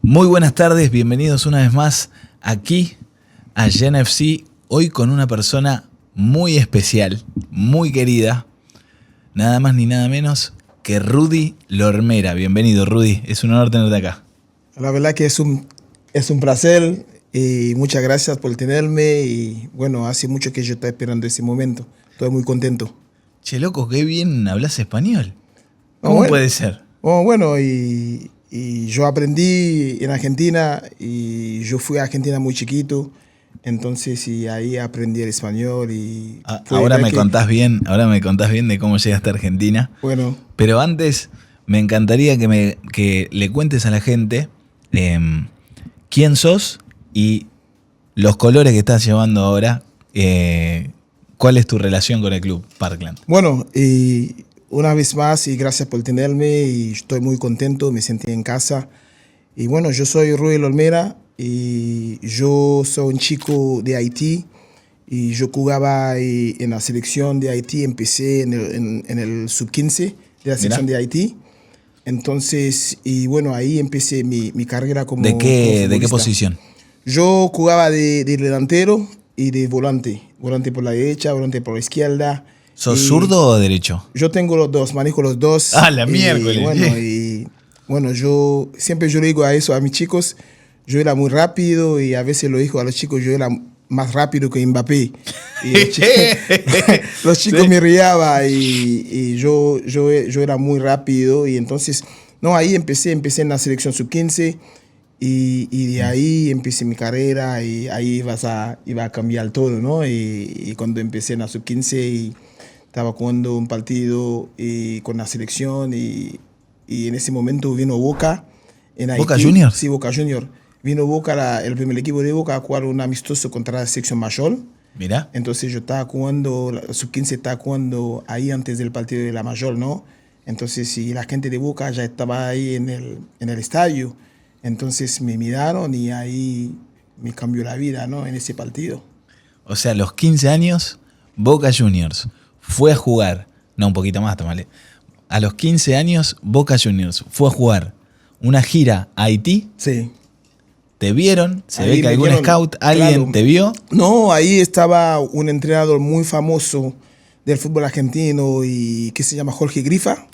Muy buenas tardes, bienvenidos una vez más aquí a Gen FC, hoy con una persona muy especial, muy querida, nada más ni nada menos que Rudy Lormera. Bienvenido, Rudy, es un honor tenerte acá. La verdad que es un placer y muchas gracias por tenerme y bueno, hace mucho que yo estaba esperando ese momento, estoy muy contento. Che, loco, qué bien hablas español. ¿Cómo puede ser? Bueno, y yo aprendí en Argentina y yo fui a Argentina muy chiquito, entonces y ahí aprendí el español y... Ahora me contás bien de cómo llegaste a Argentina. Bueno. Pero antes me encantaría que le cuentes a la gente quién sos y los colores que estás llevando ahora. ¿Cuál es tu relación con el club Parkland? Bueno, y una vez más, y gracias por tenerme, y estoy muy contento, me sentí en casa. Y bueno, yo soy Rudy Lormera, y yo soy un chico de Haití, y yo jugaba en la selección de Haití, empecé en el sub-15 de la selección de Haití. Entonces, y bueno, ahí empecé mi carrera como ¿De qué posición? Yo jugaba de delantero y de volante por la derecha, volante por la izquierda. ¿Sos zurdo o derecho? Yo tengo los dos, manejo los dos. Ah, la miércoles. Bueno, yo siempre le digo a eso a mis chicos, yo era muy rápido y a veces lo digo a los chicos, yo era más rápido que Mbappé. Y los chicos me riaban y yo era muy rápido y entonces, no, ahí empecé en la selección sub-15. Y de ahí empecé mi carrera y ahí iba a cambiar todo, ¿no? Y cuando empecé en la sub-15 y estaba jugando un partido con la selección y en ese momento vino Boca en Haití. ¿Boca Juniors? Sí, Boca Juniors. Vino Boca, el primer equipo de Boca a jugar un amistoso contra la selección mayor. Mira. Entonces yo estaba jugando, la sub-15 estaba jugando ahí antes del partido de la mayor, ¿no? Entonces si la gente de Boca ya estaba ahí en el estadio. Entonces me miraron y ahí me cambió la vida, ¿no? En ese partido. O sea, a los 15 años, Boca Juniors fue a jugar, no, un poquito más, tomale. A los 15 años, Boca Juniors fue a jugar una gira a Haití. Sí. ¿Te vieron? ¿Se ahí ve que algún scout, alguien claro, te vio? No, ahí estaba un entrenador muy famoso del fútbol argentino y que se llama Jorge Grifa.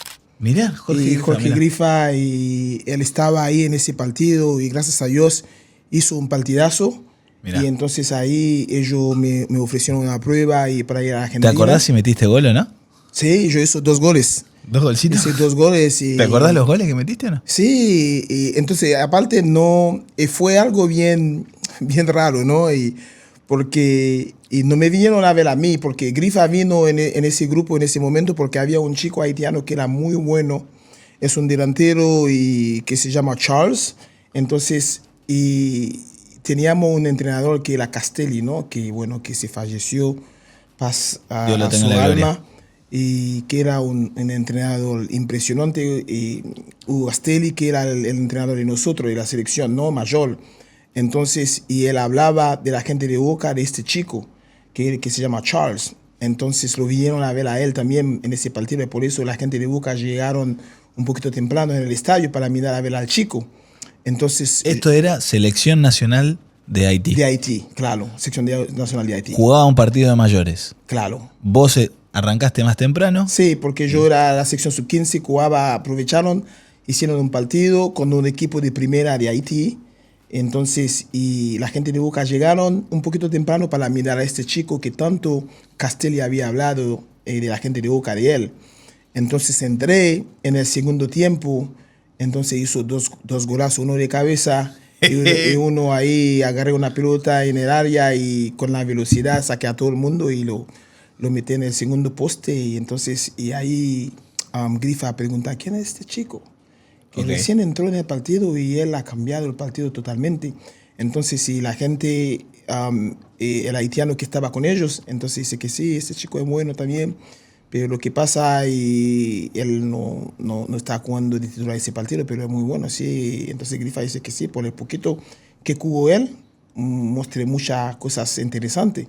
Mirá, Jorge Grifa, y él estaba ahí en ese partido y gracias a Dios hizo un partidazo. Mirá. Y entonces ahí ellos me ofrecieron una prueba y para ir a Argentina. ¿Te acordás si metiste gol o no? Sí, yo hice 2 goles. ¿2 golcitos? Hice 2 goles. Y, ¿te acordás los goles que metiste o no? Sí, y entonces aparte no, fue algo bien raro, ¿no? Porque no me vinieron a ver a mí, porque Grifa vino en ese grupo en ese momento porque había un chico haitiano que era muy bueno, es un delantero y que se llama Charles. Entonces, y teníamos un entrenador que era Castelli, ¿no? Que bueno, que se falleció, paz a su alma, y que era un entrenador impresionante, y Hugo Castelli, que era el entrenador de nosotros, de la selección, ¿no? Mayor. Entonces, y él hablaba de la gente de Boca, de este chico, que se llama Charles. Entonces lo vinieron a ver a él también en ese partido, y por eso la gente de Boca llegaron un poquito temprano en el estadio para mirar a ver al chico. Entonces, esto era Selección Nacional de Haití. De Haití, claro, Selección Nacional de Haití. Jugaba un partido de mayores. Claro. ¿Vos arrancaste más temprano? Sí, porque yo era la sección sub-15, jugaba, aprovecharon, hicieron un partido con un equipo de primera de Haití. Entonces, y la gente de Boca llegaron un poquito temprano para mirar a este chico que tanto Castelli había hablado de la gente de Boca, de él. Entonces entré en el segundo tiempo, entonces hizo dos golazos, uno de cabeza y uno ahí, agarré una pelota en el área y con la velocidad saqué a todo el mundo y lo metí en el segundo poste. Y entonces, y ahí Grifa pregunta, ¿quién es este chico? Que recién entró en el partido y él ha cambiado el partido totalmente. Entonces, si la gente, el haitiano que estaba con ellos, entonces dice que sí, este chico es bueno también. Pero lo que pasa, y él no está jugando de titular ese partido, pero es muy bueno, sí. Entonces Grifa dice que sí, por el poquito que jugó él, mostré muchas cosas interesantes.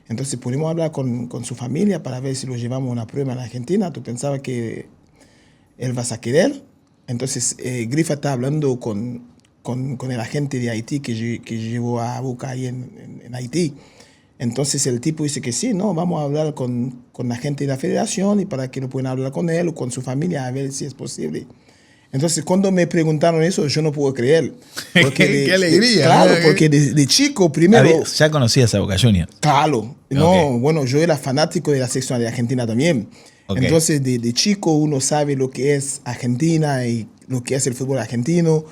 Entonces pudimos hablar con su familia para ver si lo llevamos a una prueba en Argentina. Tú pensabas que él vas a querer. Entonces Grifa está hablando con el agente de Haití que llevó a Boca ahí en Haití. Entonces el tipo dice que sí, no, vamos a hablar con la gente de la federación y para que lo puedan hablar con él o con su familia a ver si es posible. Entonces cuando me preguntaron eso yo no puedo creer. Qué alegría. Claro, porque de chico primero... Ya conocías a Boca Juniors. Claro, no, bueno, yo era fanático de la sección de Argentina también. Okay. Entonces de chico uno sabe lo que es Argentina y lo que es el fútbol argentino.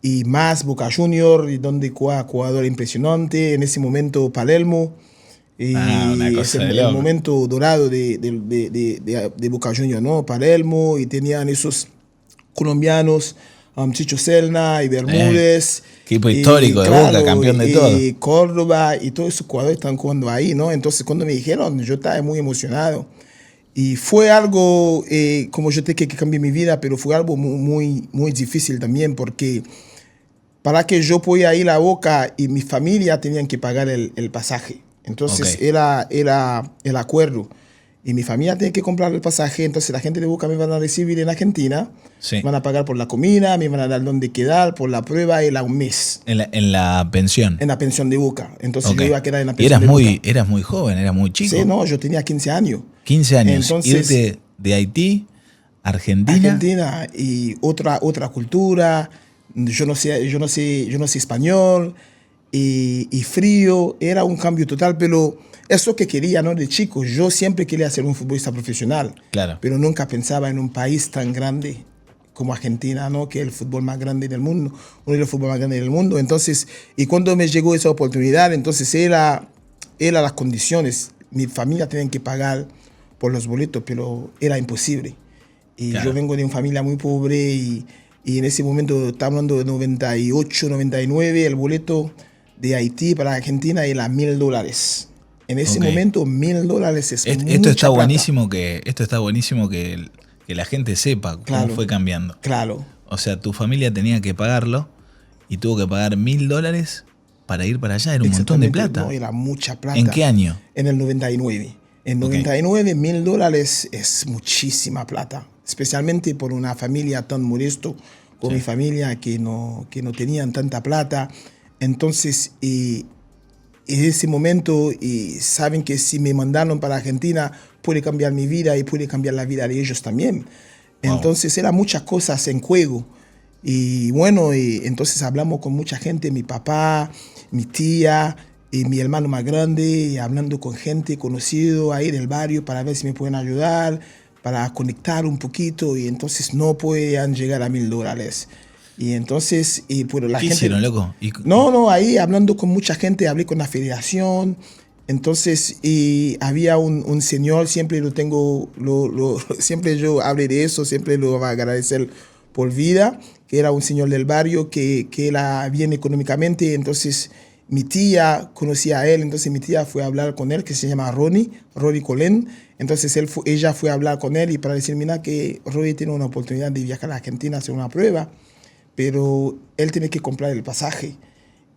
Y más Boca Juniors, donde jugador impresionante. En ese momento Palermo. Y es el momento dorado de Boca Juniors, ¿no? Palermo, y tenían esos colombianos, Chicho Selna y Bermúdez. Equipo histórico de Boca, campeón de todo. Y Córdoba, y todos esos jugadores están jugando ahí, ¿no? Entonces cuando me dijeron, yo estaba muy emocionado. Y fue algo, como yo te que cambié mi vida, pero fue algo muy, muy difícil también, porque para que yo pudiera ir a Boca y mi familia tenían que pagar el pasaje. Entonces era el acuerdo. Y mi familia tenía que comprar el pasaje, entonces la gente de Boca me van a recibir en Argentina, van a pagar por la comida, me van a dar dónde quedar, por la prueba, era un mes. En la pensión. En la pensión de Boca. Entonces yo iba a quedar en la pensión de Boca. Eras muy joven, eras muy chico. Sí, no, yo tenía 15 años. 15 años. Entonces, irte de Haití, Argentina. Argentina y otra cultura. Yo no sé español y frío. Era un cambio total, pero eso que quería, ¿no? De chico, yo siempre quería ser un futbolista profesional. Claro. Pero nunca pensaba en un país tan grande como Argentina, ¿no? Que es el fútbol más grande del mundo, uno de los fútbol más grandes del mundo. Entonces, y cuando me llegó esa oportunidad, entonces era las condiciones. Mi familia tenía que pagar por los boletos, pero era imposible. Y yo vengo de una familia muy pobre y en ese momento, estamos hablando de 98, 99, el boleto de Haití para Argentina era $1.000. En ese momento, $1.000 es mucha esto está plata. buenísimo que la gente sepa cómo fue cambiando. Claro. O sea, tu familia tenía que pagarlo y tuvo que pagar $1.000 para ir para allá. Era un montón de plata. No, era mucha plata. ¿En qué año? En el 99. En 99, $1.000 es muchísima plata. Especialmente por una familia tan modesto como mi familia, que no tenían tanta plata. Entonces, en ese momento, saben que si me mandaron para Argentina, puede cambiar mi vida y puede cambiar la vida de ellos también. Wow. Entonces, eran muchas cosas en juego. Y bueno, entonces hablamos con mucha gente, mi papá, mi tía, y mi hermano más grande, hablando con gente conocido ahí del barrio para ver si me pueden ayudar, para conectar un poquito, y entonces no podían llegar a $1.000. Y entonces, pues la gente... ¿Qué hicieron, loco? No, ahí hablando con mucha gente, hablé con la federación. Entonces, había un señor, siempre lo tengo, siempre yo hablé de eso, siempre lo voy a agradecer por vida, que era un señor del barrio que era bien económicamente. Entonces, mi tía conocía a él, entonces mi tía fue a hablar con él, que se llama Ronnie Colén. Entonces ella fue a hablar con él y para decir, mira que Ronnie tiene una oportunidad de viajar a Argentina a hacer una prueba, pero él tiene que comprar el pasaje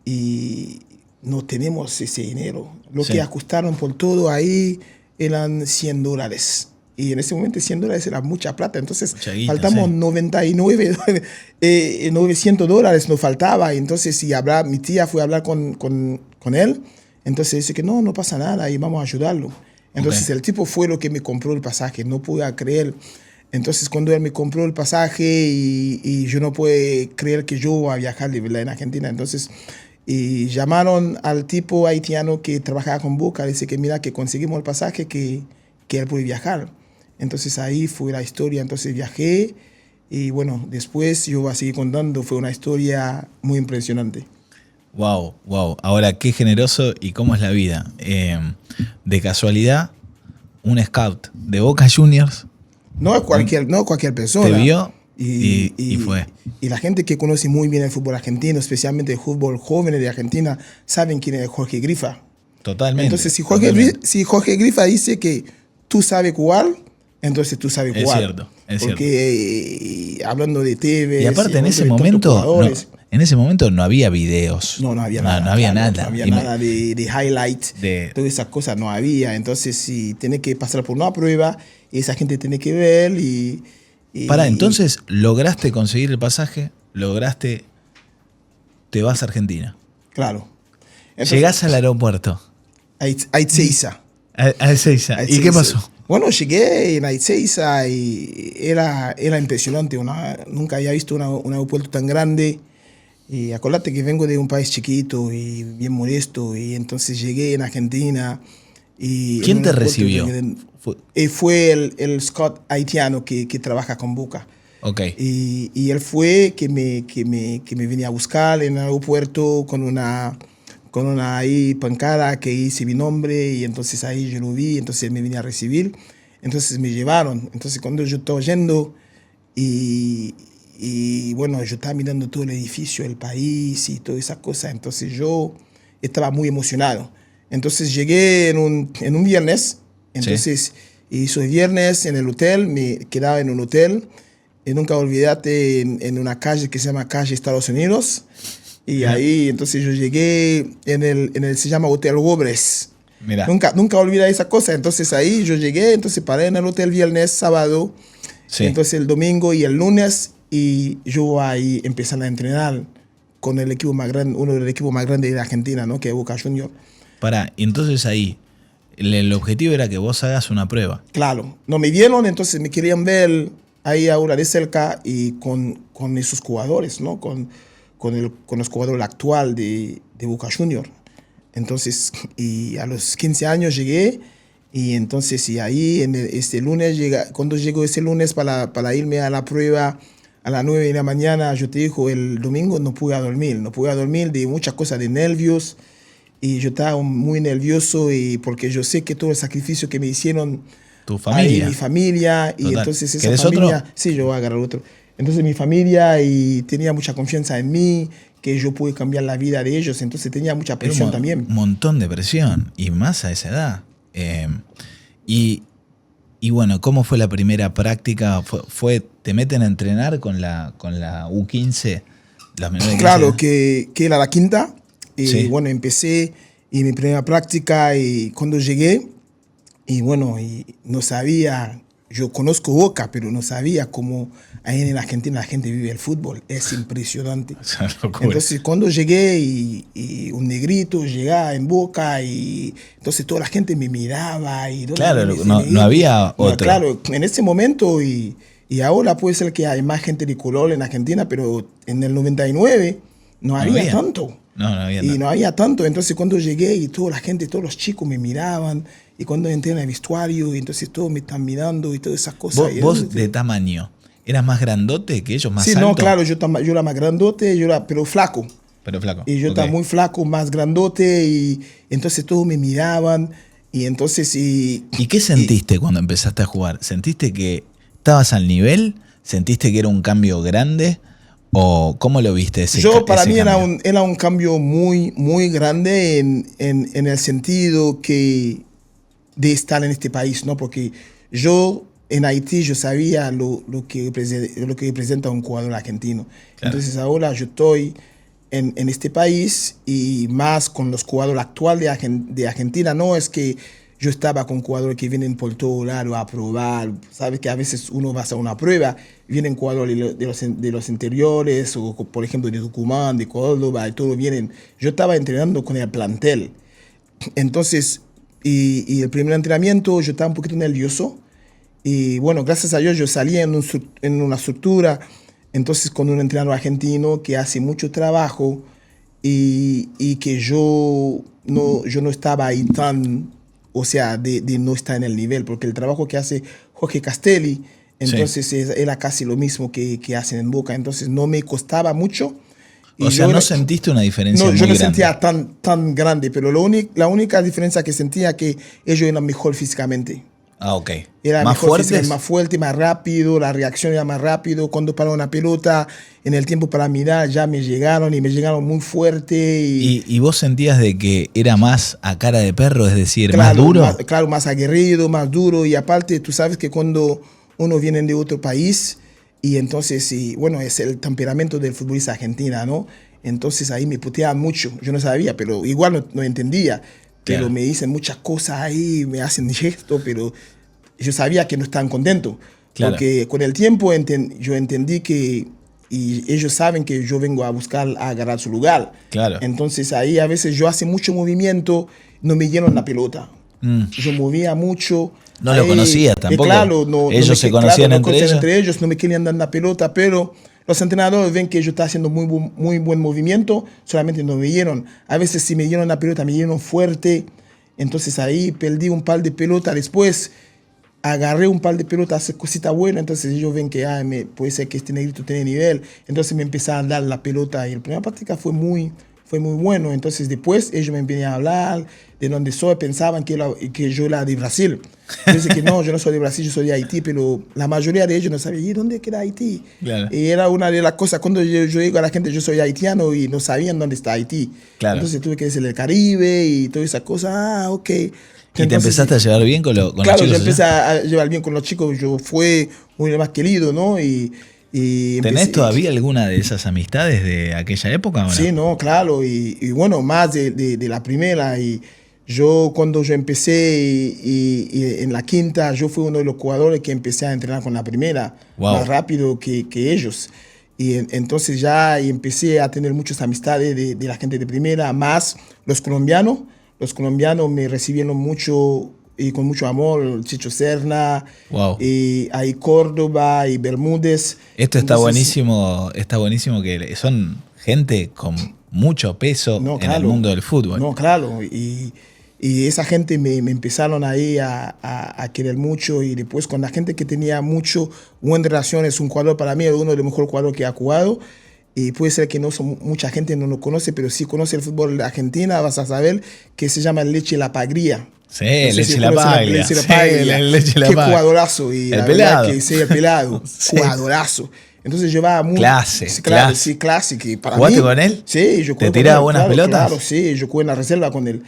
y no tenemos ese dinero. Lo que ajustaron por todo ahí eran $100. Y en ese momento $100 era mucha plata. Entonces faltamos 99, $900 nos faltaba. Entonces mi tía fue a hablar con él. Entonces dice que no pasa nada y vamos a ayudarlo. Entonces el tipo fue lo que me compró el pasaje. No pude creer. Entonces cuando él me compró el pasaje y yo no pude creer que yo voy a viajar de verdad en Argentina. Entonces llamaron al tipo haitiano que trabajaba con Boca. Dice que mira que conseguimos el pasaje que él puede viajar. Entonces ahí fue la historia. Entonces viajé y bueno, después yo voy a seguir contando. Fue una historia muy impresionante. Wow. Ahora, qué generoso y cómo es la vida. De casualidad, un scout de Boca Juniors. No es cualquier persona. Te vio y fue. Y la gente que conoce muy bien el fútbol argentino, especialmente el fútbol jóvenes de Argentina, saben quién es Jorge Grifa. Totalmente. Entonces, si Jorge Grifa dice que tú sabes jugar, entonces tú sabes jugar. Es cierto. Porque hablando de TV. Y aparte en ese momento En ese momento no había videos. No había nada. No había claro, nada. No había nada de highlight, de- todas esas cosas no había. Entonces, si tiene que pasar por una prueba, esa gente tiene que ver entonces lograste conseguir el pasaje, te vas a Argentina. Claro. Entonces, Llegás al aeropuerto. a Ezeiza. A Ezeiza. ¿Y qué pasó? Bueno, llegué en Ezeiza y era impresionante. Nunca había visto un aeropuerto tan grande. Y acuérdate que vengo de un país chiquito y bien modesto. Y entonces llegué en Argentina. Y ¿Quién te recibió? Fue el Scott haitiano que trabaja con Boca. Okay. Y él fue que me venía a buscar en el aeropuerto con una ahí pancada que hice mi nombre, y entonces ahí yo lo vi, entonces me venía a recibir, entonces me llevaron. Entonces cuando yo estaba yendo y bueno, yo estaba mirando todo el edificio, el país y todas esas cosas, entonces yo estaba muy emocionado. Entonces llegué en un viernes, entonces hizo el viernes en el hotel, me quedaba en un hotel, y nunca olvidate, en una calle que se llama Calle Estados Unidos. Y ahí, entonces yo llegué se llama Hotel Gobres. Mira. Nunca olvidé esa cosa. Entonces ahí yo llegué, entonces paré en el hotel viernes, sábado, entonces el domingo y el lunes, y yo ahí empezando a entrenar con el equipo más grande, uno de los equipos más grandes de Argentina, ¿no? Que es Boca Juniors. Y entonces ahí, el objetivo era que vos hagas una prueba. Claro. No me vieron, entonces me querían ver ahí ahora de cerca y con esos jugadores, ¿no? Con los jugadores actual de Boca Juniors. Entonces, y a los 15 años llegué, y entonces, y ahí este lunes, cuando llego ese lunes para irme a la prueba a las 9 de la mañana, yo te digo, el domingo no pude dormir de muchas cosas, de nervios, y yo estaba muy nervioso, y porque yo sé que todo el sacrificio que me hicieron tu familia, mi familia, y total. entonces esa ¿Querés familia, otro? Sí, yo voy a agarrar otro. Entonces mi familia y tenía mucha confianza en mí, que yo pude cambiar la vida de ellos, entonces tenía mucha presión también. Un montón de presión, y más a esa edad. Y bueno, ¿cómo fue la primera práctica? ¿Te meten a entrenar con la U15? Las menores Claro, que era la quinta, y sí. Bueno, empecé, y mi primera práctica, y cuando llegué, y bueno, y no sabía, yo conozco Boca, pero no sabía cómo ahí en Argentina la gente vive el fútbol. Es impresionante. Entonces cuando llegué y un negrito llegaba en Boca, y entonces toda la gente me miraba. Claro, no había otro. Claro, en ese momento y ahora puede ser que hay más gente de color en Argentina, pero en el 99 no había tanto. No había tanto. Y no había tanto. Entonces cuando llegué y toda la gente, todos los chicos me miraban, y cuando entré en el vestuario, y entonces todos me están mirando y todas esas cosas. ¿Vos de tamaño, eras más grandote que ellos, más sí, alto? No, claro, yo era más grandote, pero flaco. Pero flaco. Y yo estaba muy flaco, más grandote, y entonces todos me miraban, y entonces... ¿Y qué sentiste cuando empezaste a jugar? ¿Sentiste que estabas al nivel? ¿Sentiste que era un cambio grande? ¿O cómo lo viste Para mí era un cambio muy, muy grande en el sentido de estar en este país, ¿no? Porque yo en Haití yo sabía lo que representa un jugador argentino. Claro. Entonces ahora yo estoy en este país, y más con los jugadores actuales de Argentina. No es que yo estaba con jugadores que vienen por todo lado a probar. Sabes que a veces uno va a hacer una prueba, vienen jugadores de los interiores, o por ejemplo de Tucumán, de Córdoba, y todos vienen. Yo estaba entrenando con el plantel. Entonces, y el primer entrenamiento yo estaba un poquito nervioso. Y bueno, gracias a Dios yo salí en una estructura, entonces con un entrenador argentino que hace mucho trabajo, y que yo no estaba ahí tan, o sea, de no estar en el nivel, porque el trabajo que hace Jorge Castelli, entonces era casi lo mismo que hacen en Boca, entonces no me costaba mucho. O sea, ¿no sentiste una diferencia muy grande? No, yo no sentía tan grande, pero la única diferencia que sentía que ellos eran mejor físicamente. Ah, ok. Era más fuertes. Más fuerte, más rápido, la reacción era más rápido. Cuando paraba una pelota, en el tiempo para mirar, ya me llegaron, y me llegaron muy fuerte. ¿Y vos sentías de que era más a cara de perro, es decir, claro, más duro? Más aguerrido, más duro. Y aparte, tú sabes que cuando uno viene de otro país, Y entonces, y bueno, es el temperamento del futbolista argentino, ¿no? Entonces ahí me puteaban mucho. Yo no sabía, pero igual no entendía. Pero Claro. me dicen muchas cosas ahí, me hacen gestos, pero yo sabía que no estaban contentos. Claro. Porque con el tiempo yo entendí que y ellos saben que yo vengo a buscar, a agarrar su lugar. Claro. Entonces ahí a veces yo hace mucho movimiento, no me dieron la pelota. Yo movía mucho. No lo conocías tampoco. Claro, Ellos se conocían entre ellos. No me querían dar la pelota, pero los entrenadores ven que yo estaba haciendo muy buen movimiento, solamente no me dieron. A veces si me dieron la pelota, me dieron fuerte. Entonces ahí perdí un par de pelotas. Después agarré un par de pelotas, hace cositas buenas. Entonces ellos ven que puede ser que este negrito tiene nivel. Entonces me empezaron a dar la pelota y la primera práctica fue muy bueno. Entonces después ellos me empezaron a hablar de dónde soy, pensaban que yo era de Brasil. Yo decía que no, yo no soy de Brasil, yo soy de Haití, pero la mayoría de ellos no sabían, ¿y dónde queda Haití? Claro. Y era una de las cosas, cuando yo digo a la gente, yo soy haitiano y no sabían dónde está Haití. Claro. Entonces tuve que decirle el Caribe y todas esas cosas, ok. ¿Y te empezaste a llevar bien con los chicos? Claro, yo empecé a llevar bien con los chicos, yo fui uno de los más queridos, ¿no? ¿Tenés todavía alguna de esas amistades de aquella época o no? Sí, no, claro, y bueno, más de la primera. Y yo cuando yo empecé y en la quinta, yo fui uno de los jugadores que empecé a entrenar con la primera, wow, más rápido que ellos. Y entonces ya empecé a tener muchas amistades de la gente de primera, más los colombianos. Los colombianos me recibieron mucho y con mucho amor, Chicho Serna, wow, y ahí Córdoba y Bermúdez. Esto está buenísimo que son gente con mucho peso en el mundo del fútbol. No, claro, y esa gente me empezaron ahí a querer mucho, y después con la gente que tenía buena relación, es un jugador para mí, uno de los mejores jugadores que ha jugado. Y puede ser que mucha gente no lo conoce, pero si conoce el fútbol de Argentina, vas a saber que se llama Leche La Paglia. Sí, no Leche La Paglia. Qué jugadorazo. Y el pelado. Sí, el pelado. Sí. Jugadorazo. Entonces llevaba muy... Clase. Sí, clase. ¿Jugaste con él? Sí, yo jugué. ¿Te tiraba buenas pelotas? Claro, sí, yo jugué en la reserva con él.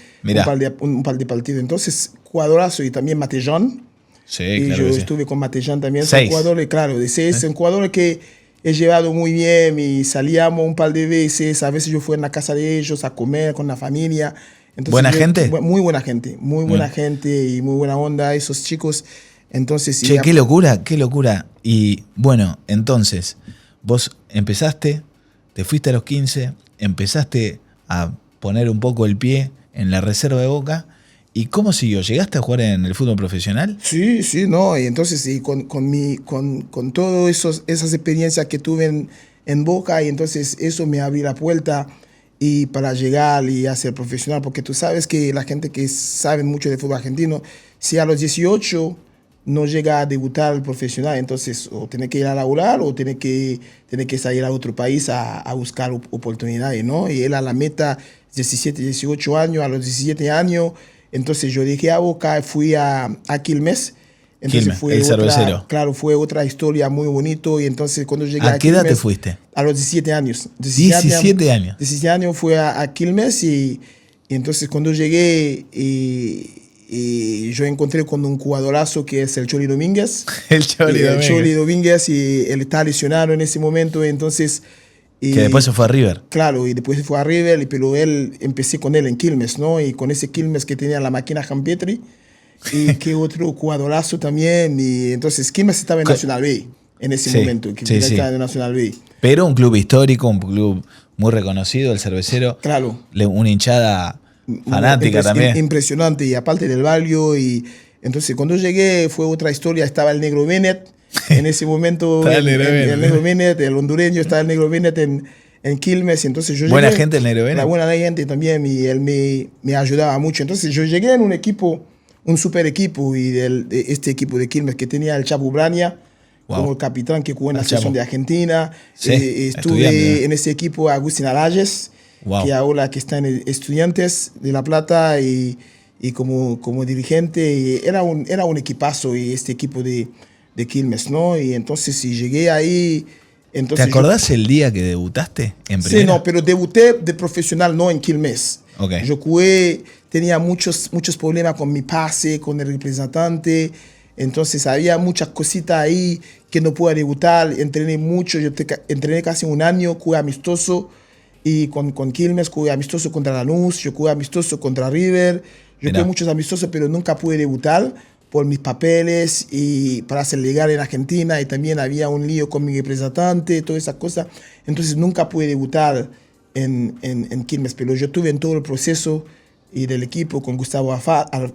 Un par de partidos. Entonces, jugadorazo. Y también Matellón. Sí, y claro. yo estuve con Matellón también. 6. Son jugadores, claro, de 6. Son jugadores que he llevado muy bien y salíamos un par de veces. A veces yo fui en la casa de ellos a comer con la familia. Entonces, ¿Buena gente? Muy buena gente. Muy buena gente y muy buena onda esos chicos. Entonces, che, qué locura, qué locura. Y bueno, entonces, vos empezaste, te fuiste a los 15, empezaste a poner un poco el pie en la reserva de Boca. ¿Y cómo siguió? ¿Llegaste a jugar en el fútbol profesional? Sí, no. Y entonces, con todas esas experiencias que tuve en Boca, y entonces eso me abrió la puerta y para llegar y a ser profesional, porque tú sabes que la gente que sabe mucho de fútbol argentino, si a los 18 no llega a debutar profesional, entonces o tiene que ir a laburar o tiene que salir a otro país a buscar oportunidades, ¿no? Y era la meta 17, 18 años, a los 17 años. Entonces yo dejé a Boca, fui a Quilmes. Entonces fue el cervecero. Claro, fue otra historia muy bonito. Y entonces cuando llegué ¿A qué edad te fuiste? A los 17 años. 17 años. 17 años fui a Quilmes y entonces cuando llegué y yo encontré con un jugadorazo que es el Choli Domínguez. El Choli Domínguez, y él está lesionado en ese momento, entonces... que después se fue a River. Claro, y después se fue a River, pero empecé con él en Quilmes, ¿no? Y con ese Quilmes que tenía la máquina Jampietri, y que otro jugadorazo también. Y entonces Quilmes estaba en Nacional B en ese momento, que estaba en Nacional B. Pero un club histórico, un club muy reconocido, el Cervecero. Claro. Una hinchada fanática también. Impresionante, y aparte del barrio. Y entonces cuando llegué fue otra historia, estaba el Negro Bennett. En ese momento, el Negro Bennett, el hondureño, estaba el Negro Bennett en Quilmes. Entonces yo buena gente el Negro Bennett. La buena gente también, y él me ayudaba mucho. Entonces yo llegué en un equipo, un super equipo, y de este equipo de Quilmes que tenía el Chapo Ubraña como el capitán, que jugó en la selección de Argentina. Sí, estuve en ese equipo Agustín Alayes, que ahora que está en Estudiantes de La Plata, y como dirigente. Y era un equipazo, y este equipo de Quilmes, ¿no? Y entonces si llegué ahí... Entonces ¿te acordás el día que debutaste en primera? Sí, no, pero debuté de profesional no en Quilmes. Okay. Yo jugué, tenía muchos problemas con mi pase, con el representante. Entonces había muchas cositas ahí que no pude debutar. Entrené mucho, entrené casi un año, jugué amistoso y con Quilmes, jugué amistoso contra Lanús, yo jugué amistoso contra River, yo jugué muchos amistosos, pero nunca pude debutar por mis papeles y para ser legal en Argentina, y también había un lío con mi representante, todas esas cosas. Entonces nunca pude debutar en Quilmes, pero yo tuve en todo el proceso y del equipo con Gustavo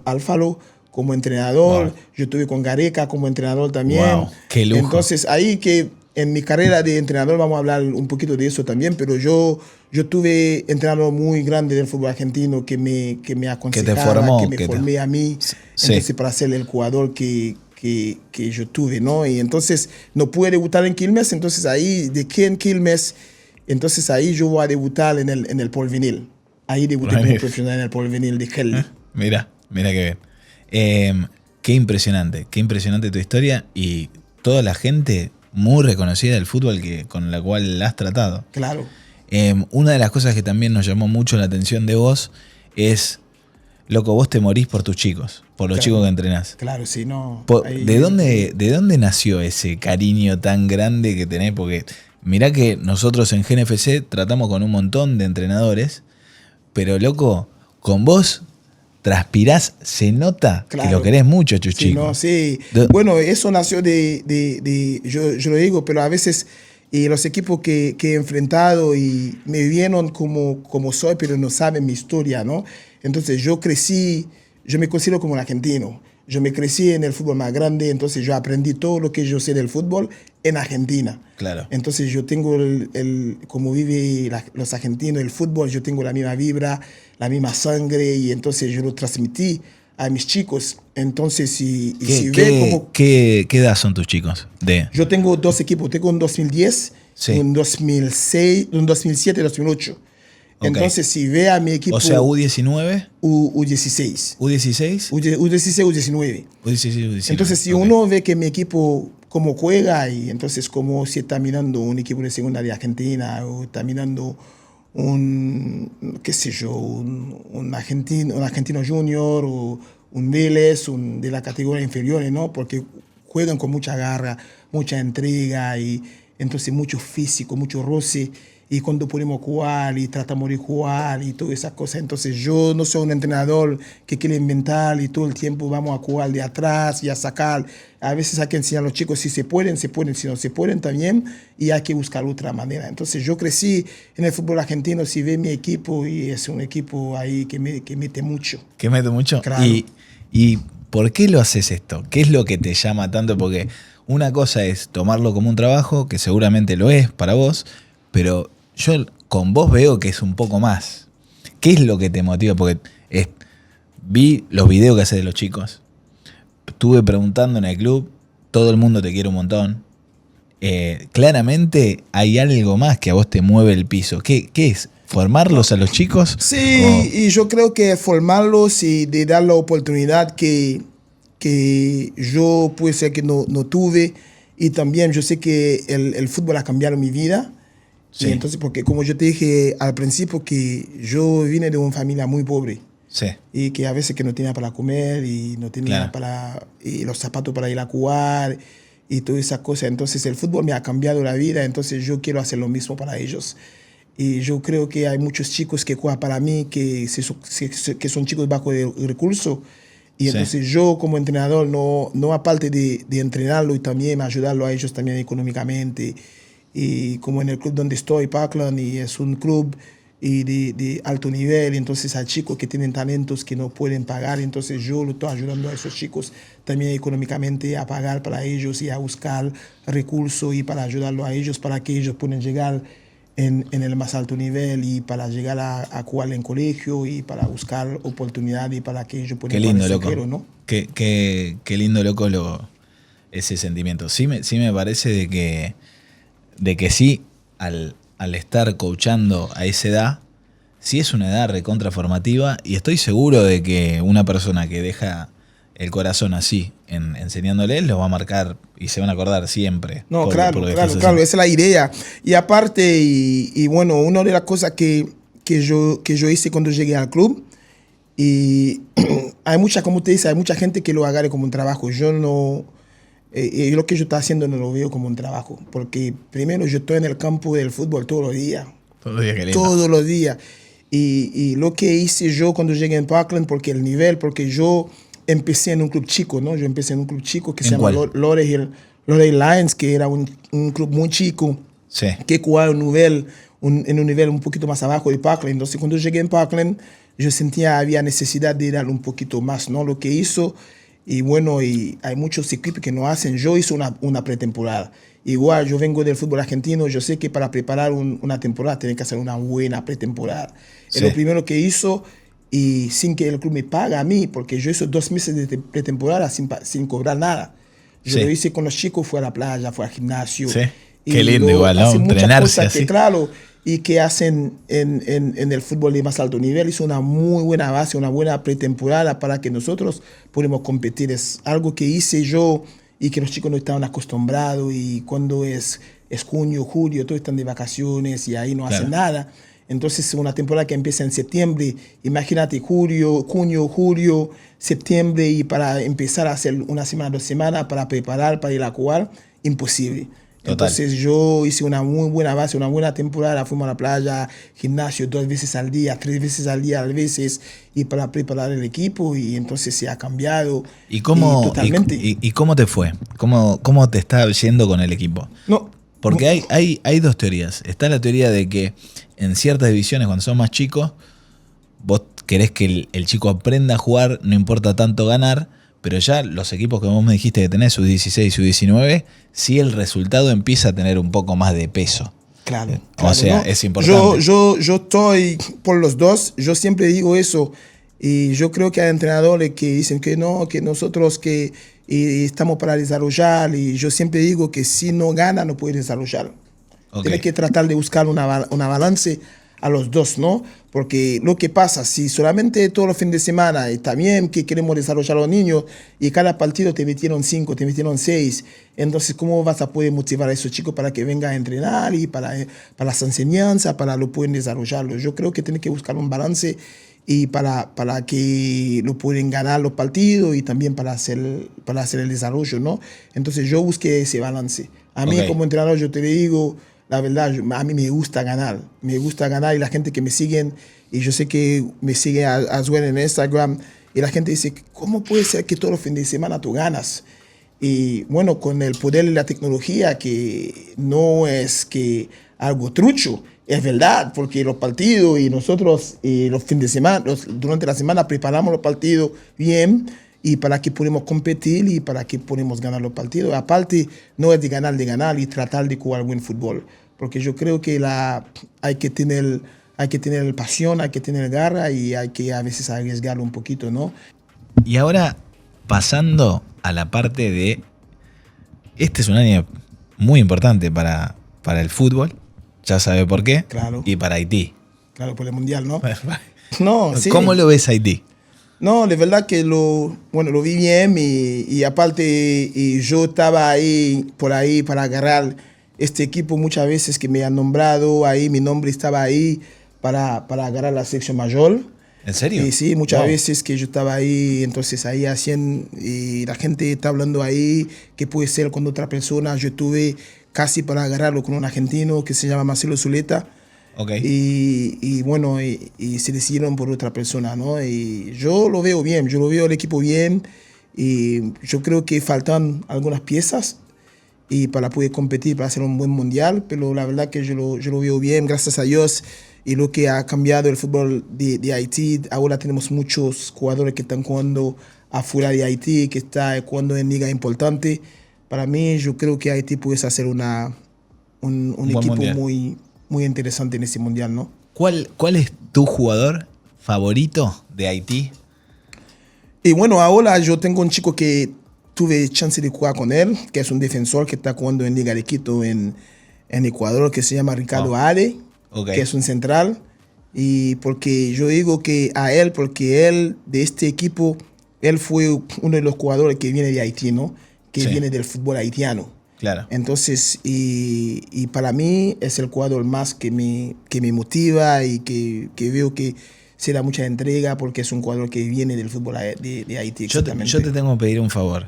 Alfaro como entrenador, wow. Yo tuve con Gareca como entrenador también. Wow, qué lujo. Entonces ahí que en mi carrera de entrenador vamos a hablar un poquito de eso también, pero yo tuve entrenador muy grande del fútbol argentino que me aconsejaba, que te formó, que me formé a mí, entonces para ser el jugador que yo tuve, ¿no? Y entonces no pude debutar en Quilmes, entonces ahí, de qué en Quilmes, entonces ahí yo voy a debutar en el Porvenir. Ahí debuté como profesional en el Porvenir de Kelly. Mira qué bien. Qué impresionante tu historia y toda la gente muy reconocida del fútbol con la cual la has tratado. Claro. Una de las cosas que también nos llamó mucho la atención de vos es, loco, vos te morís por tus chicos, por los chicos que entrenás. Claro, sí, no. ¿De dónde nació ese cariño tan grande que tenés? Porque mirá que nosotros en GNFC tratamos con un montón de entrenadores, pero loco, con vos transpirás, se nota que lo querés mucho, Chuchico. No, sí. Bueno, eso nació yo lo digo, pero a veces los equipos que he enfrentado y me vieron como soy, pero no saben mi historia, ¿no? Entonces yo me considero como un argentino. Yo me crecí en el fútbol más grande, entonces yo aprendí todo lo que yo sé del fútbol en Argentina. Claro. Entonces yo tengo como vive los argentinos el fútbol, yo tengo la misma vibra, la misma sangre, y entonces yo lo transmití a mis chicos. Entonces, ¿Qué edad son tus chicos? Yo tengo dos equipos, tengo un 2010, un 2006, un 2007 y 2008. Okay. Entonces, si ve a mi equipo... O sea, U19. U16. ¿U16? U16, U19. U16, U19. Entonces, si uno ve que mi equipo cómo juega, y entonces como si está mirando un equipo de segunda de Argentina, o está mirando qué sé yo, un argentino junior, o un Vélez, de la categoría inferior, ¿no? Porque juegan con mucha garra, mucha entrega, y entonces mucho físico, mucho roce. Y cuando podemos jugar y tratamos de jugar y todas esas cosas. Entonces yo no soy un entrenador que quiere inventar y todo el tiempo vamos a jugar de atrás y a sacar. A veces hay que enseñar a los chicos si se pueden, si no se pueden también, y hay que buscar otra manera. Entonces yo crecí en el fútbol argentino, si ve mi equipo, y es un equipo ahí que mete mucho. ¿Que mete mucho? Claro. ¿Y por qué lo haces esto? ¿Qué es lo que te llama tanto? Porque una cosa es tomarlo como un trabajo, que seguramente lo es para vos, pero yo con vos veo que es un poco más. ¿Qué es lo que te motiva? Porque vi los videos que haces de los chicos. Estuve preguntando en el club. Todo el mundo te quiere un montón. Claramente hay algo más que a vos te mueve el piso. ¿Qué es? ¿Formarlos a los chicos? Sí, y yo creo que formarlos y de dar la oportunidad que yo puede ser que no tuve. Y también yo sé que el fútbol ha cambiado mi vida. Sí. Y entonces, porque como yo te dije al principio, que yo vine de una familia muy pobre. Sí. Y que a veces que no tenía para comer, y no tenía y los zapatos para ir a jugar y todas esas cosas. Entonces el fútbol me ha cambiado la vida, entonces yo quiero hacer lo mismo para ellos. Y yo creo que hay muchos chicos que juegan para mí que son chicos bajo de recursos. Y entonces yo como entrenador, no aparte de entrenarlo, y también ayudarlo a ellos también económicamente. Y como en el club donde estoy, Parkland, y es un club de alto nivel, entonces hay chicos que tienen talentos que no pueden pagar, entonces yo lo estoy ayudando a esos chicos también económicamente a pagar para ellos y a buscar recursos y para ayudarlo a ellos para que ellos puedan llegar en el más alto nivel, y para llegar a jugar en colegio y para buscar oportunidades y para que ellos puedan jugar en loco, ¿no? Qué lindo, loco, ese sentimiento. Sí me parece de que sí, al estar coachando a esa edad, sí es una edad recontra formativa, y estoy seguro de que una persona que deja el corazón así, enseñándoles, lo va a marcar y se van a acordar siempre. No, claro, esa es la idea. Y aparte, y bueno, una de las cosas que yo hice cuando llegué al club, Y hay mucha, como te dice, hay mucha gente que lo agarre como un trabajo. Yo no, lo que yo estoy haciendo no lo veo como un trabajo, porque primero yo estoy en el campo del fútbol todos los días. Todos los días, qué lindo. Todos los días. Y lo que hice yo cuando llegué en Parkland, porque el nivel, porque yo empecé en un club chico, ¿no? Yo empecé en un club chico que se llama Laurel Lions, que era un club muy chico, Sí. que jugaba en un nivel un poquito más abajo de Parkland. Entonces, cuando llegué en Parkland, yo sentía había necesidad de dar un poquito más, ¿no? Lo que hizo, y bueno, y hay muchos equipos que no hacen. Yo hice una pretemporada. Igual, yo vengo del fútbol argentino, yo sé que para preparar una temporada tienen que hacer una buena pretemporada. Sí. Es lo primero que hizo, y sin que el club me pague a mí, porque yo hice 2 meses de pretemporada sin cobrar nada. Yo Sí. lo hice con los chicos, fui a la playa, fui al gimnasio. Sí. Y Qué lindo igual, ¿no? hace muchas Entrenarse cosas así. que, claro, y que hacen en el fútbol de más alto nivel. Hizo una muy buena base, una buena pretemporada para que nosotros podamos competir. Es algo que hice yo y que los chicos no estaban acostumbrados, y cuando es junio, julio, todos están de vacaciones y ahí no Claro. hacen nada. Entonces, una temporada que empieza en septiembre, imagínate junio, julio, septiembre, y para empezar a hacer una semana, 2 semanas para preparar, para ir a jugar, imposible. Total. Entonces yo hice una muy buena base, una buena temporada. Fuimos a la playa, gimnasio 2 veces al día, 3 veces al día a veces, y para preparar el equipo, y entonces se ha cambiado. ¿Y cómo, totalmente. y cómo te fue? ¿Cómo te está yendo con el equipo? No, Porque hay dos teorías. Está la teoría de que en ciertas divisiones, cuando son más chicos, vos querés que el chico aprenda a jugar, no importa tanto ganar, pero ya los equipos que vos me dijiste que tenés, su 16, su 19, sí el resultado empieza a tener un poco más de peso. claro. O claro, sea, ¿no? es importante. Yo estoy por los dos. Yo siempre digo eso. Y yo creo que hay entrenadores que dicen que no, que nosotros que estamos para desarrollar. Y yo siempre digo que si no gana, no puede desarrollar. Ok. Tienes que tratar de buscar una balance a los dos, ¿no? Porque lo que pasa, si solamente todos los fines de semana está bien que queremos desarrollar a los niños, y cada partido te metieron 5, te metieron 6, entonces ¿cómo vas a poder motivar a esos chicos para que vengan a entrenar y para las enseñanzas, para lo pueden desarrollarlo? Yo creo que tienes que buscar un balance, y para que lo pueden ganar los partidos, y también para hacer el desarrollo, ¿no? Entonces yo busqué ese balance. A mí, Ok. como entrenador, yo te digo, la verdad, a mí me gusta ganar. Me gusta ganar, y la gente que me siguen, y yo sé que me sigue as well en Instagram, y la gente dice, ¿cómo puede ser que todos los fines de semana tú ganas? Y bueno, con el poder de la tecnología, que no es que algo trucho, es verdad, porque los partidos y nosotros los fines de semana, durante la semana preparamos los partidos bien, y para que podamos competir y para que podamos ganar los partidos. Aparte, no es de ganar y tratar de jugar buen fútbol, porque yo creo que hay que tener pasión, hay que tener garra, y hay que a veces arriesgarlo un poquito, ¿no? Y ahora, pasando a la parte de... Este es un año muy importante para el fútbol, ya sabe por qué, Claro. y para Haití. Claro, por el Mundial, ¿no? No, sí. ¿Cómo lo ves Haití? No, de verdad que lo vi bien, y aparte, y yo estaba ahí, por ahí, para agarrar este equipo muchas veces que me han nombrado, ahí mi nombre estaba ahí para agarrar la sección mayor. ¿En serio? Y sí, muchas Wow. veces que yo estaba ahí, entonces ahí hacían, y la gente está hablando ahí, que puede ser con otra persona. Yo estuve casi para agarrarlo con un argentino que se llama Marcelo Zuleta. Ok. Y bueno, y se decidieron por otra persona, ¿no? Y yo lo veo bien, yo lo veo el equipo bien, y yo creo que faltan algunas piezas y para poder competir, para hacer un buen mundial, pero la verdad que yo lo veo bien, gracias a Dios, y lo que ha cambiado el fútbol de Haití. Ahora tenemos muchos jugadores que están jugando afuera de Haití, que están jugando en liga importante. Para mí, yo creo que Haití puede hacer un buen equipo mundial. muy, muy interesante en ese mundial, ¿no? ¿Cuál es tu jugador favorito de Haití? Y bueno, ahora yo tengo un chico que tuve chance de jugar con él, que es un defensor que está jugando en Liga de Quito en Ecuador, que se llama Ricardo Ade, Ok. que es un central. Y porque yo digo que a él, porque él de este equipo, él fue uno de los jugadores que viene de Haití, ¿no? Que Sí. viene del fútbol haitiano. Claro. Entonces, y para mí es el jugador más que me motiva, y que veo que se da mucha entrega porque es un jugador que viene del fútbol de Haití. Yo te tengo que pedir un favor.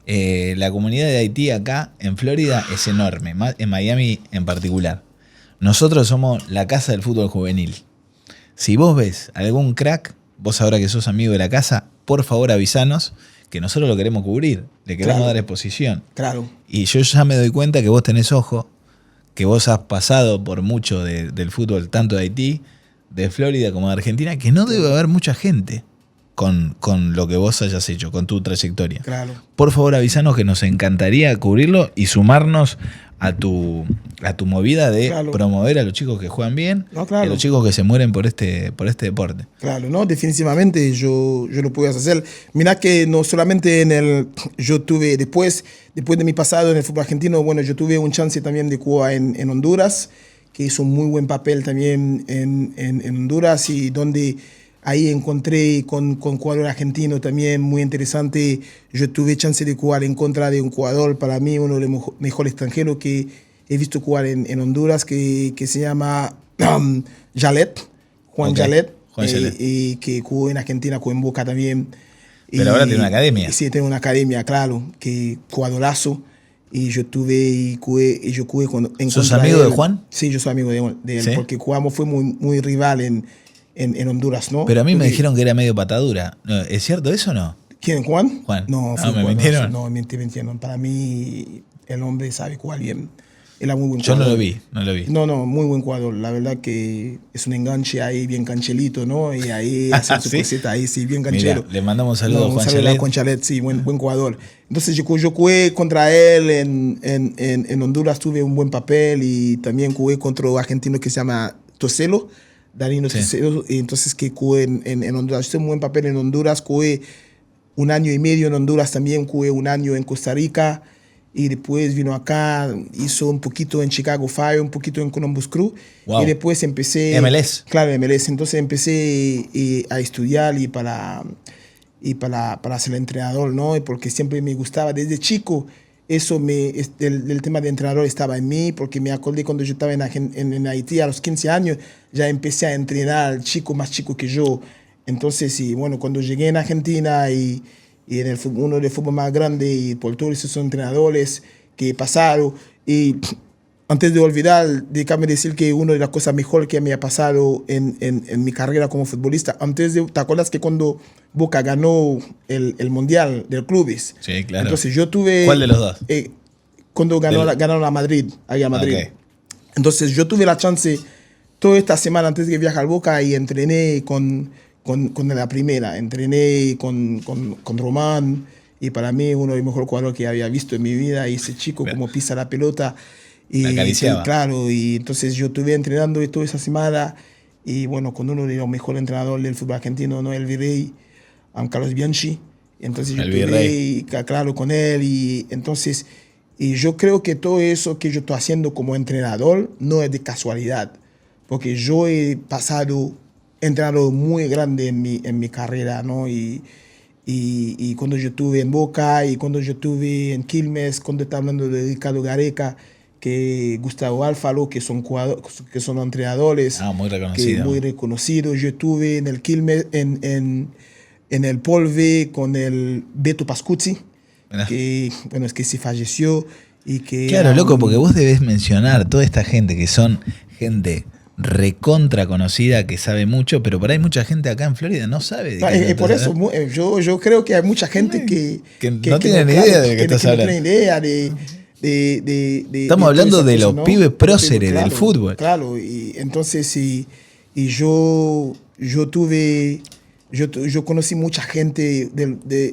La comunidad de Haití acá en Florida es enorme, en Miami en particular. Nosotros somos la casa del fútbol juvenil. Si vos ves algún crack, vos ahora que sos amigo de la casa, por favor avisanos que nosotros lo queremos cubrir, le queremos dar exposición. Claro. Y yo ya me doy cuenta que vos tenés ojo, que vos has pasado por mucho del fútbol, tanto de Haití, de Florida como de Argentina, que no debe haber mucha gente con lo que vos hayas hecho, con tu trayectoria. Claro. Por favor, avísanos que nos encantaría cubrirlo y sumarnos a tu movida de promover a los chicos que juegan bien y a los chicos que se mueren por este deporte. Claro, no, definitivamente yo lo puedo hacer. Mira que no solamente yo tuve, después de mi pasado en el fútbol argentino, bueno, yo tuve un chance también de jugar en Honduras, que hizo un muy buen papel también en Honduras, y donde ahí encontré con jugador argentino también muy interesante. Yo tuve chance de jugar en contra de un jugador, para mí uno de los mejores extranjeros que he visto jugar en Honduras, que se llama Jalet, Juan Jalet, y que jugó en Argentina, jugó en Boca también. Pero ahora tiene una academia. Sí, tiene una academia, claro, que jugadorazo. Y yo jugué en ¿Sos amigo de Juan? Sí, yo soy amigo de él, ¿sí? Porque jugamos, fue muy rival en Honduras, ¿no? Pero a mí me dijeron que era medio patadura. ¿Es cierto eso o no? ¿Quién, Juan? Juan. No, ¿me mintieron? No, mintieron. Para mí, el hombre sabe jugar bien. Era muy buen jugador. Yo no lo vi. No, muy buen jugador. La verdad que es un enganche ahí bien canchelito, ¿no? Y ahí hace su cosita ahí, sí, bien canchero. Mira, le mandamos un saludo a Juan Chalet. A Juan Chalet, sí, buen jugador. Entonces yo jugué contra él en Honduras, tuve un buen papel, y también jugué contra un argentino que se llama Toselo, Danilo Toselo, y entonces que jugué en Honduras. Hice un buen papel en Honduras, jugué 1 año y medio en Honduras también, jugué 1 año en Costa Rica, y después vino acá, hizo un poquito en Chicago Fire, un poquito en Columbus Crew. Wow. Y después empecé... MLS. Claro, MLS. Entonces empecé a estudiar y para ser entrenador, ¿no? Porque siempre me gustaba desde chico. Eso el tema de entrenador estaba en mí, porque me acordé cuando yo estaba en Haití a los 15 años, ya empecé a entrenar al chico más chico que yo. Entonces, y bueno, cuando llegué en Argentina y en uno del fútbol más grande, y por todos esos entrenadores que pasaron, y antes de olvidar, déjame decir que una de las cosas mejores que me ha pasado en mi carrera como futbolista, ¿te acuerdas que cuando Boca ganó el Mundial de Clubes? Sí, claro. Entonces yo tuve... ¿Cuál de los dos? Cuando ganaron a Madrid, ahí a Madrid. Okay. Entonces yo tuve la chance toda esta semana antes de viajar a Boca, y entrené con la primera, entrené con Román, y para mí uno de los mejores jugadores que había visto en mi vida, y ese chico como pisa la pelota. Y la acariciaba. Claro, y entonces yo estuve entrenando toda esa semana, y bueno, con uno de los mejores entrenadores del fútbol argentino, ¿no? El Virrey, Carlos Bianchi. Entonces yo estuve, claro, con él, y entonces, y yo creo que todo eso que yo estoy haciendo como entrenador no es de casualidad, porque yo he pasado entrenador muy grande en mi carrera, ¿no? Y cuando yo estuve en Boca, y cuando yo estuve en Quilmes, cuando estaba hablando de Ricardo Gareca, que Gustavo Alfaro, que son entrenadores muy reconocidos. Muy reconocidos. Yo estuve en el Quilmes, en el Polve, con el Beto Pascucci, que bueno, es que se falleció, y que... Claro, loco, porque vos debés mencionar toda esta gente que son gente recontra conocida, que sabe mucho, pero por ahí mucha gente acá en Florida no sabe de por eso yo creo que hay mucha gente que no tiene ni idea de qué estás hablando. No tiene idea Estamos hablando de los pibes próceres del fútbol. Claro, y entonces yo conocí mucha gente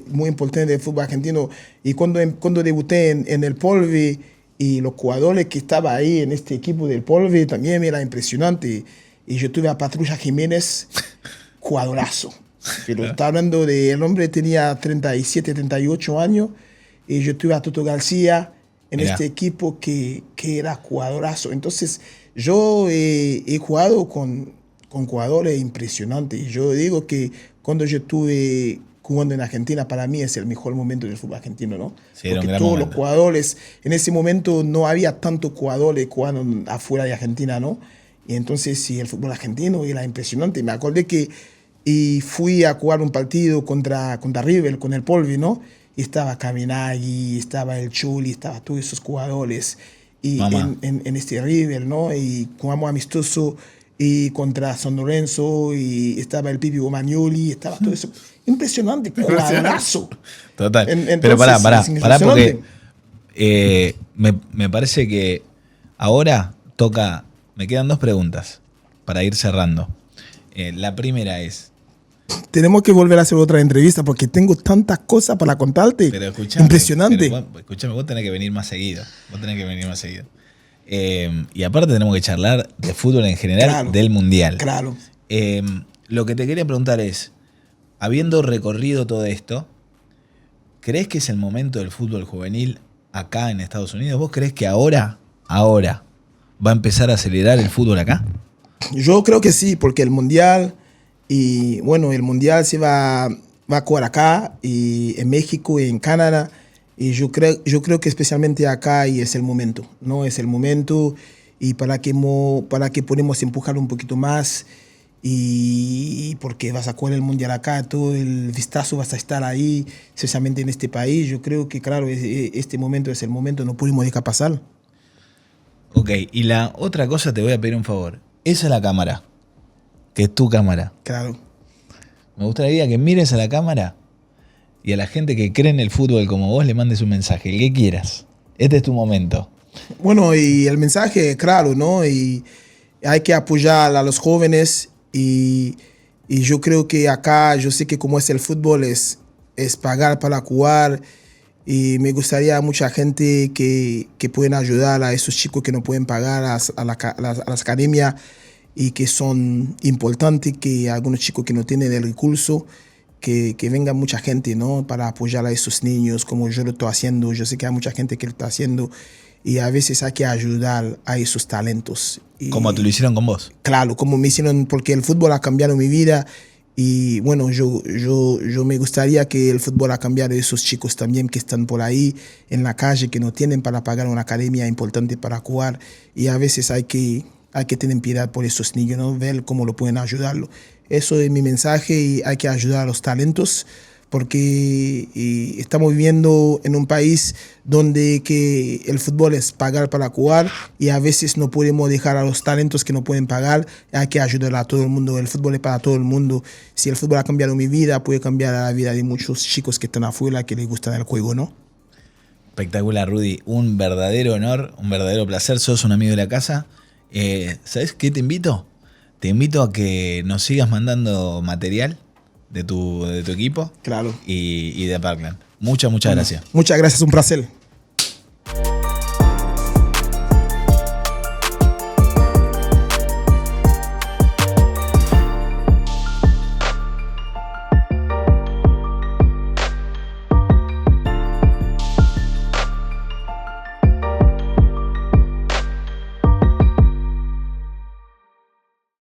muy importante del fútbol argentino, y cuando debuté en el Polve, y los jugadores que estaban ahí en este equipo del Polve también era impresionante. Y yo tuve a Patrulla Jiménez, jugadorazo. Pero está hablando de, el hombre tenía 37, 38 años, y yo tuve a Toto García en este equipo que era jugadorazo. Entonces yo he jugado con jugadores impresionantes. Y yo digo que cuando yo estuve jugando en Argentina, para mí es el mejor momento del fútbol argentino, ¿no? Sí, porque todos los jugadores, en ese momento no había tantos jugadores jugando afuera de Argentina, ¿no? Y entonces, sí, el fútbol argentino era impresionante. Me acordé que y fui a jugar un partido contra River con el Polvi, ¿no? Y estaba Caminagui, estaba el Chuli, estaba todos esos jugadores y Mamá. en este River, ¿no? Y jugamos amistoso y contra San Lorenzo y estaba el Pipi Romagnoli, estaba todo eso. Impresionante, cuadrazo. Total. Entonces, Pero pará es porque impresionante. me parece que ahora toca. Me quedan 2 preguntas para ir cerrando. La primera es. Tenemos que volver a hacer otra entrevista porque tengo tantas cosas para contarte. Pero escuchame, Impresionante. Escuchame, vos tenés que venir más seguido. Vos tenés que venir más seguido. Y aparte tenemos que charlar de fútbol en general, Claro, del Mundial. claro. Lo que te quería preguntar es, habiendo recorrido todo esto, ¿crees que es el momento del fútbol juvenil acá en Estados Unidos? ¿Vos crees que ahora va a empezar a acelerar el fútbol acá? Yo creo que sí, porque el Mundial, y bueno, el Mundial se va a jugar acá, y en México y en Canadá, y yo creo que especialmente acá y es el momento, ¿no? Es el momento, y para que podamos empujar un poquito más, y porque vas a jugar el Mundial acá, todo el vistazo vas a estar ahí, especialmente en este país. Yo creo que, claro, este momento es el momento, no podemos dejar pasar. Ok, y la otra cosa, te voy a pedir un favor. Esa es la cámara, que es tu cámara. Claro. Me gustaría que mires a la cámara y a la gente que cree en el fútbol como vos le mandes un mensaje, el que quieras. Este es tu momento. Bueno, y el mensaje, claro, ¿no? Y hay que apoyar a los jóvenes y yo creo que acá, yo sé que como es el fútbol, es pagar para jugar y me gustaría mucha gente que pueden ayudar a esos chicos que no pueden pagar a las academias y que son importantes, que algunos chicos que no tienen el recurso, que venga mucha gente, ¿no? Para apoyar a esos niños como yo lo estoy haciendo. Yo sé que hay mucha gente que lo está haciendo y a veces hay que ayudar a esos talentos. Y, Como te lo hicieron con vos. claro, como me hicieron, porque el fútbol ha cambiado mi vida y bueno, yo me gustaría que el fútbol ha cambiado a esos chicos también que están por ahí en la calle, que no tienen para pagar una academia importante para jugar y a veces hay que tener piedad por esos niños, ¿no? Ver cómo lo pueden ayudarlo. Eso es mi mensaje y hay que ayudar a los talentos porque estamos viviendo en un país donde que el fútbol es pagar para jugar y a veces no podemos dejar a los talentos que no pueden pagar. Hay que ayudar a todo el mundo. El fútbol es para todo el mundo. Si el fútbol ha cambiado mi vida, puede cambiar la vida de muchos chicos que están afuera que les gusta el juego, ¿no? Espectacular, Rudy. Un verdadero honor, un verdadero placer. Sos un amigo de la casa. ¿Sabes qué te invito? Te invito a que nos sigas mandando material de tu equipo. Claro. Y de Parkland. Muchas gracias. Muchas gracias, un placer.